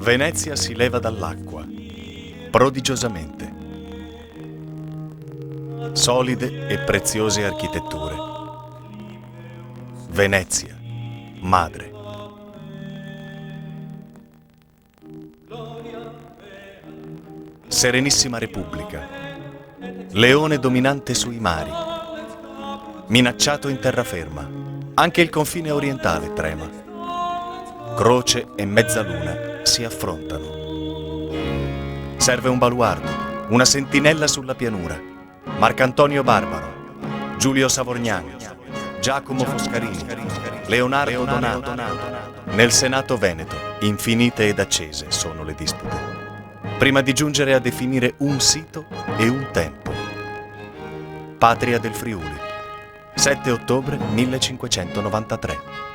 Venezia si leva dall'acqua, prodigiosamente. Solide e preziose architetture. Venezia, madre. Serenissima Repubblica, leone dominante sui mari, minacciato in terraferma, anche il confine orientale trema. Croce e mezzaluna si affrontano. Serve un baluardo, una sentinella sulla pianura. Marcantonio Barbaro, Giulio Savorgnan, Giacomo Foscarini, Leonardo Donato. Nel Senato Veneto, infinite ed accese sono le dispute, prima di giungere a definire un sito e un tempo. Patria del Friuli, 7 ottobre 1593.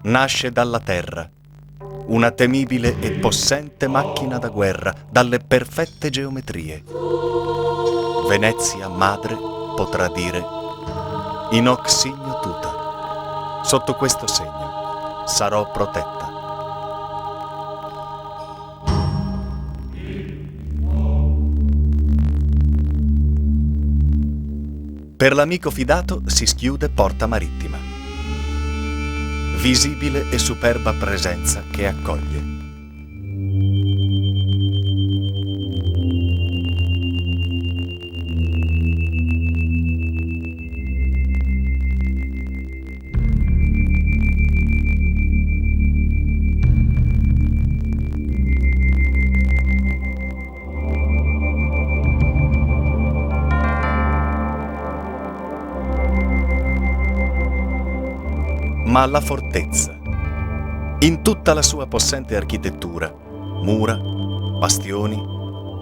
Nasce dalla terra, una temibile e possente macchina da guerra, dalle perfette geometrie. Venezia madre potrà dire: in hoc signo tuta, sotto questo segno sarò protetta. Per l'amico fidato si schiude Porta Marittima, visibile e superba presenza che accoglie. Ma la fortezza, in tutta la sua possente architettura, mura, bastioni,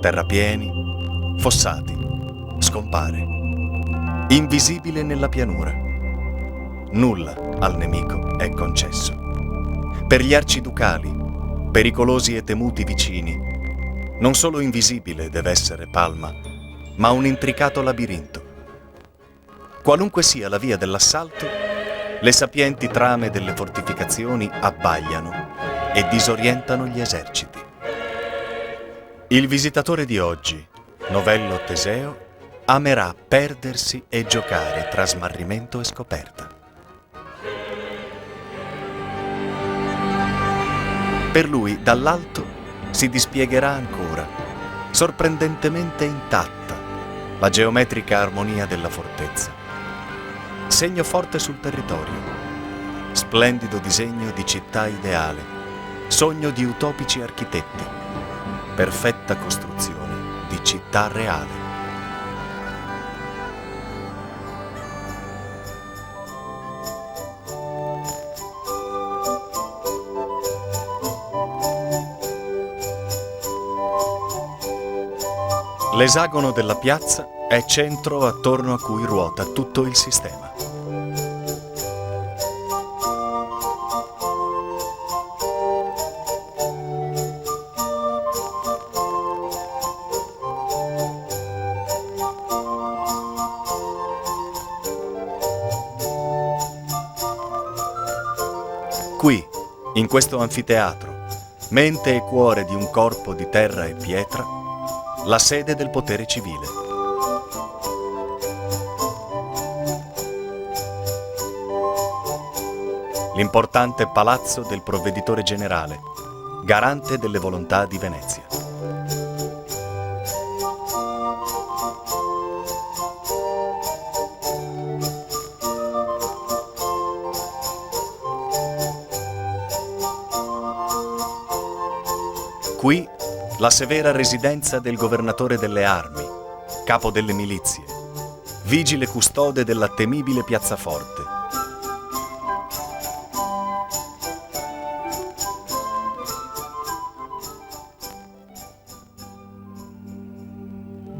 terrapieni, fossati, scompare, invisibile nella pianura. Nulla al nemico è concesso. Per gli arciducali, pericolosi e temuti vicini, non solo invisibile deve essere Palma, ma un intricato labirinto. Qualunque sia la via dell'assalto, le sapienti trame delle fortificazioni abbagliano e disorientano gli eserciti. Il visitatore di oggi, novello Teseo, amerà perdersi e giocare tra smarrimento e scoperta. Per lui, dall'alto, si dispiegherà ancora, sorprendentemente intatta, la geometrica armonia della fortezza. Segno forte sul territorio, splendido disegno di città ideale, sogno di utopici architetti, perfetta costruzione di città reale. L'esagono della piazza è centro attorno a cui ruota tutto il sistema. Qui, in questo anfiteatro, mente e cuore di un corpo di terra e pietra, la sede del potere civile. L'importante palazzo del provveditore generale, garante delle volontà di Venezia. Qui la severa residenza del governatore delle armi, capo delle milizie, vigile custode della temibile piazzaforte.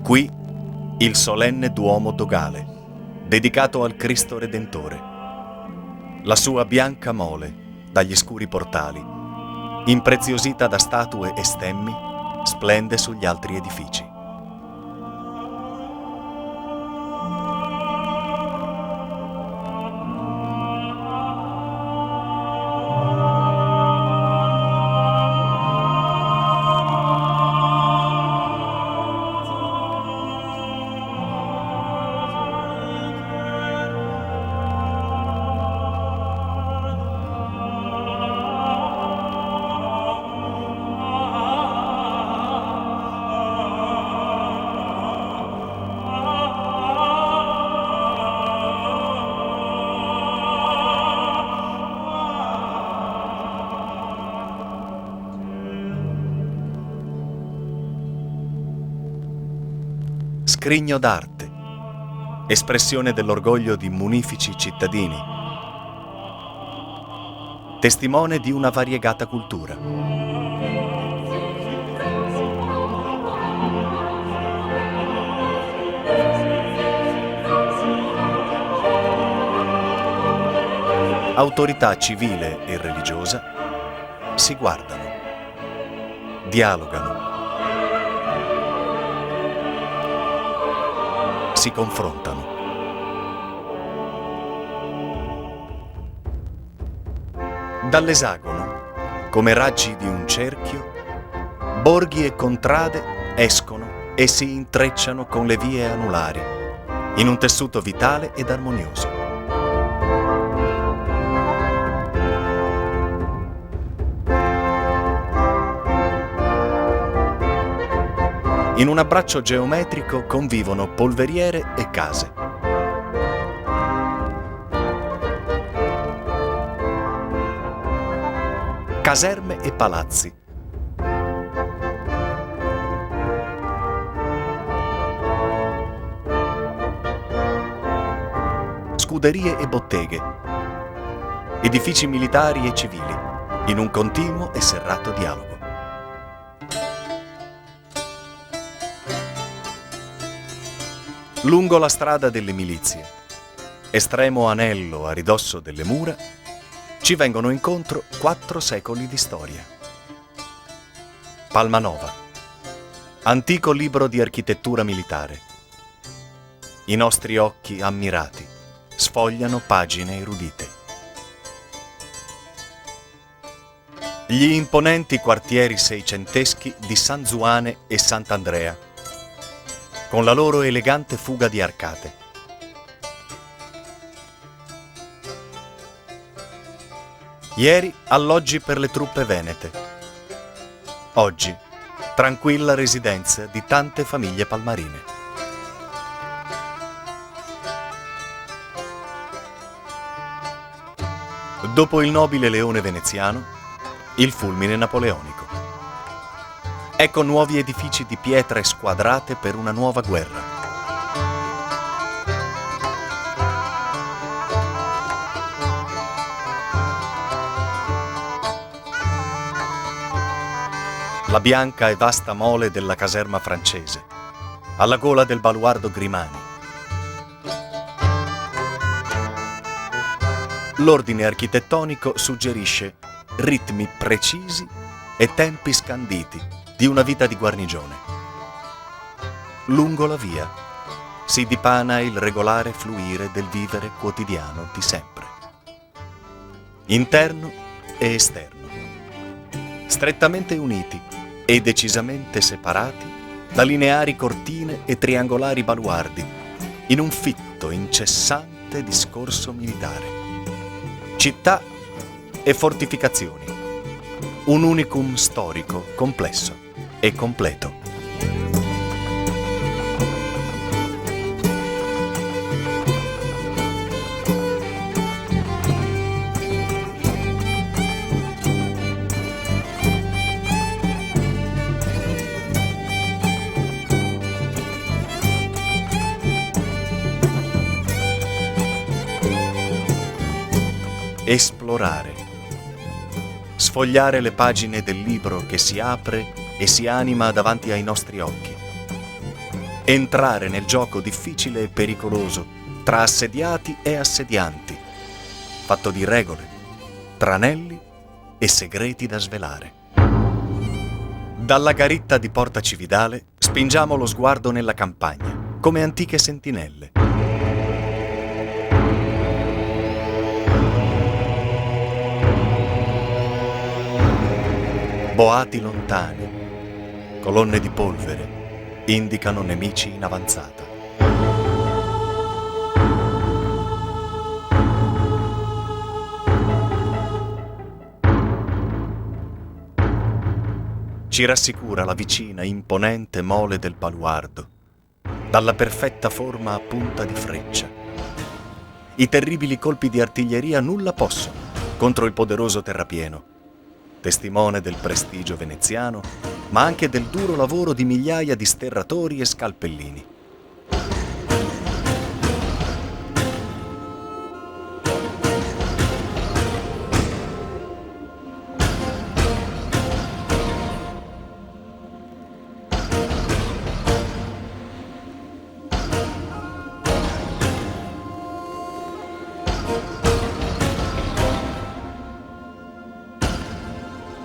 Qui il solenne Duomo dogale, dedicato al Cristo Redentore. La sua bianca mole, dagli scuri portali, impreziosita da statue e stemmi, splende sugli altri edifici. Scrigno d'arte, espressione dell'orgoglio di munifici cittadini, testimone di una variegata cultura. Autorità civile e religiosa si guardano, dialogano, si confrontano. Dall'esagono, come raggi di un cerchio, borghi e contrade escono e si intrecciano con le vie anulari, in un tessuto vitale ed armonioso. In un abbraccio geometrico convivono polveriere e case. Caserme e palazzi. Scuderie e botteghe. Edifici militari e civili, in un continuo e serrato dialogo. Lungo la strada delle milizie, estremo anello a ridosso delle mura, ci vengono incontro 4 secoli di storia. Palmanova, antico libro di architettura militare. I nostri occhi ammirati sfogliano pagine erudite. Gli imponenti quartieri seicenteschi di San Zuane e Sant'Andrea, con la loro elegante fuga di arcate. Ieri alloggi per le truppe venete. Oggi tranquilla residenza di tante famiglie palmarine. Dopo il nobile leone veneziano, il fulmine napoleonico. Ecco nuovi edifici di pietre squadrate per una nuova guerra. La bianca e vasta mole della caserma francese, alla gola del baluardo Grimani. L'ordine architettonico suggerisce ritmi precisi e tempi scanditi di una vita di guarnigione. Lungo la via si dipana il regolare fluire del vivere quotidiano di sempre. Interno e esterno, strettamente uniti e decisamente separati da lineari cortine e triangolari baluardi, in un fitto, incessante discorso militare. Città e fortificazioni, un unicum storico complesso e completo. Esplorare, sfogliare le pagine del libro che si apre e si anima davanti ai nostri occhi. Entrare nel gioco difficile e pericoloso tra assediati e assedianti, fatto di regole, tranelli e segreti da svelare. Dalla garitta di Porta Cividale spingiamo lo sguardo nella campagna, come antiche sentinelle. Boati lontani, colonne di polvere, indicano nemici in avanzata. Ci rassicura la vicina, imponente mole del baluardo, dalla perfetta forma a punta di freccia. I terribili colpi di artiglieria nulla possono contro il poderoso terrapieno, testimone del prestigio veneziano, ma anche del duro lavoro di migliaia di sterratori e scalpellini.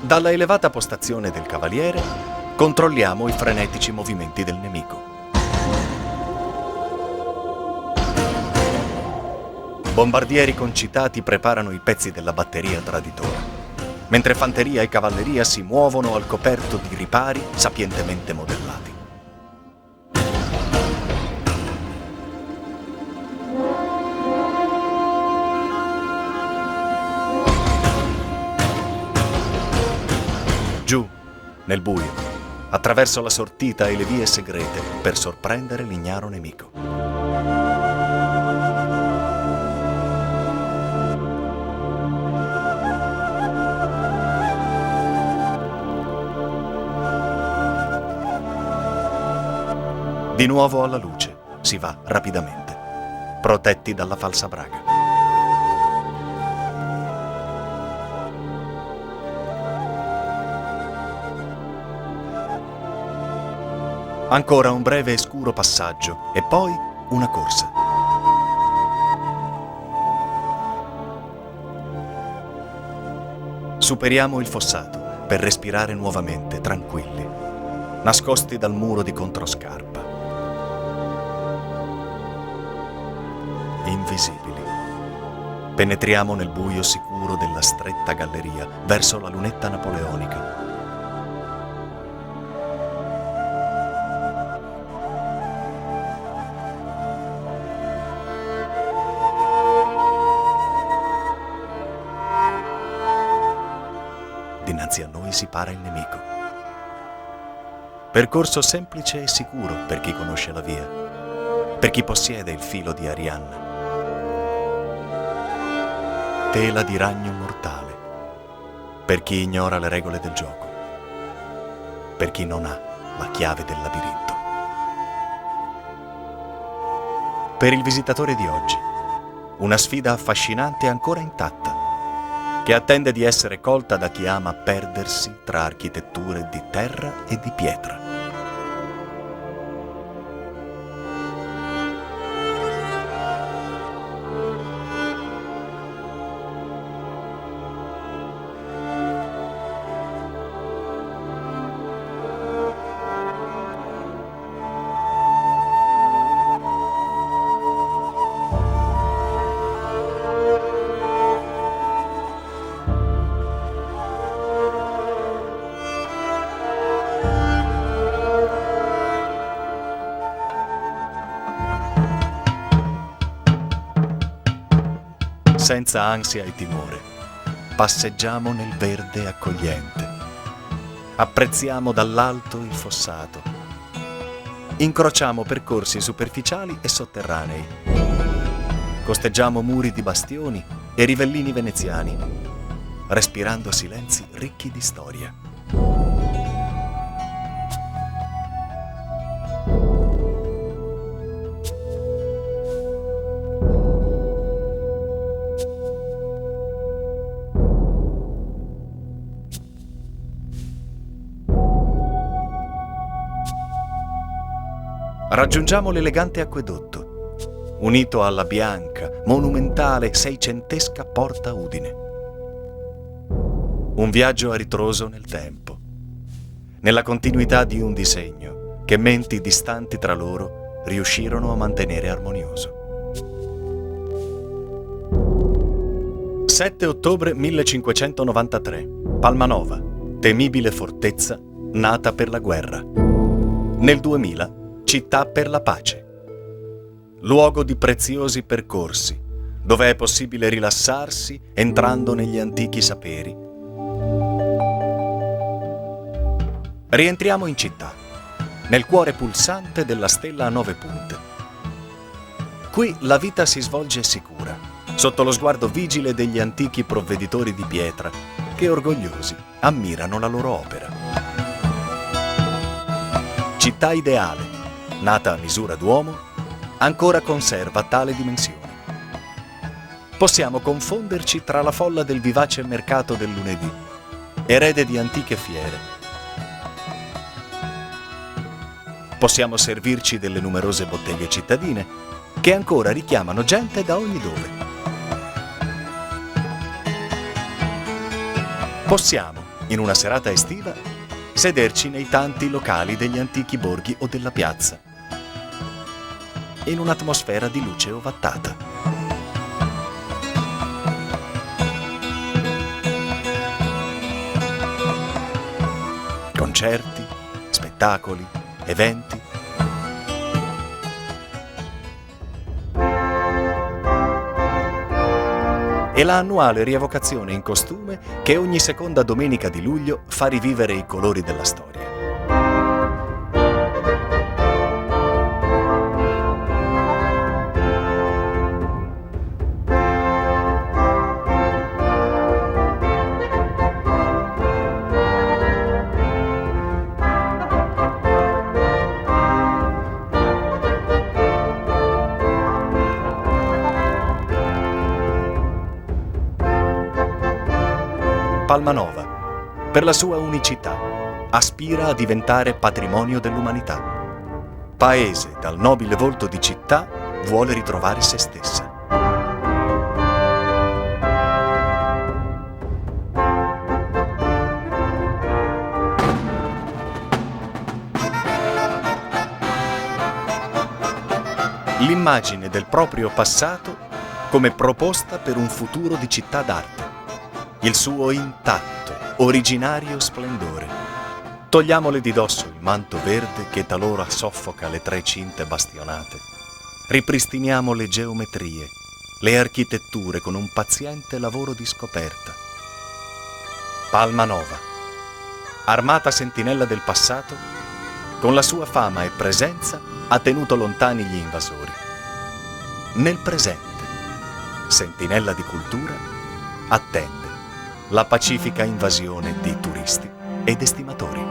Dalla elevata postazione del Cavaliere controlliamo i frenetici movimenti del nemico. Bombardieri concitati preparano i pezzi della batteria traditora, mentre fanteria e cavalleria si muovono al coperto di ripari sapientemente modellati. Giù, nel buio, attraverso la sortita e le vie segrete per sorprendere l'ignaro nemico. Di nuovo alla luce, si va rapidamente, protetti dalla falsa braga. Ancora un breve e scuro passaggio e poi una corsa. Superiamo il fossato per respirare nuovamente tranquilli, nascosti dal muro di controscarpa. Invisibili. Penetriamo nel buio sicuro della stretta galleria verso la lunetta napoleonica. Dinanzi a noi si para il nemico. Percorso semplice e sicuro per chi conosce la via, per chi possiede il filo di Arianna. Tela di ragno mortale, per chi ignora le regole del gioco, per chi non ha la chiave del labirinto. Per il visitatore di oggi, una sfida affascinante e ancora intatta, che attende di essere colta da chi ama perdersi tra architetture di terra e di pietra. Senza ansia e timore, passeggiamo nel verde accogliente. Apprezziamo dall'alto il fossato. Incrociamo percorsi superficiali e sotterranei. Costeggiamo muri di bastioni e rivellini veneziani, respirando silenzi ricchi di storia. Raggiungiamo l'elegante acquedotto, unito alla bianca, monumentale, seicentesca Porta Udine. Un viaggio a ritroso nel tempo, nella continuità di un disegno che menti distanti tra loro riuscirono a mantenere armonioso. 7 ottobre 1593, Palmanova, temibile fortezza nata per la guerra. Nel 2000, città per la pace. Luogo di preziosi percorsi, dove è possibile rilassarsi entrando negli antichi saperi. Rientriamo in città, nel cuore pulsante della stella a 9 punte. Qui la vita si svolge sicura, sotto lo sguardo vigile degli antichi provveditori di pietra che orgogliosi ammirano la loro opera. Città ideale, nata a misura d'uomo, ancora conserva tale dimensione. Possiamo confonderci tra la folla del vivace mercato del lunedì, erede di antiche fiere. Possiamo servirci delle numerose botteghe cittadine che ancora richiamano gente da ogni dove. Possiamo, in una serata estiva, sederci nei tanti locali degli antichi borghi o della piazza, in un'atmosfera di luce ovattata. Concerti, spettacoli, eventi. E la annuale rievocazione in costume che ogni seconda domenica di luglio fa rivivere i colori della storia. Palmanova, per la sua unicità, aspira a diventare patrimonio dell'umanità. Paese dal nobile volto di città vuole ritrovare se stessa. L'immagine del proprio passato come proposta per un futuro di città d'arte. Il suo intatto, originario splendore. Togliamole di dosso il manto verde che talora soffoca le 3 cinte bastionate. Ripristiniamo le geometrie, le architetture con un paziente lavoro di scoperta. Palmanova, armata sentinella del passato, con la sua fama e presenza ha tenuto lontani gli invasori. Nel presente, sentinella di cultura, attende la pacifica invasione di turisti ed estimatori.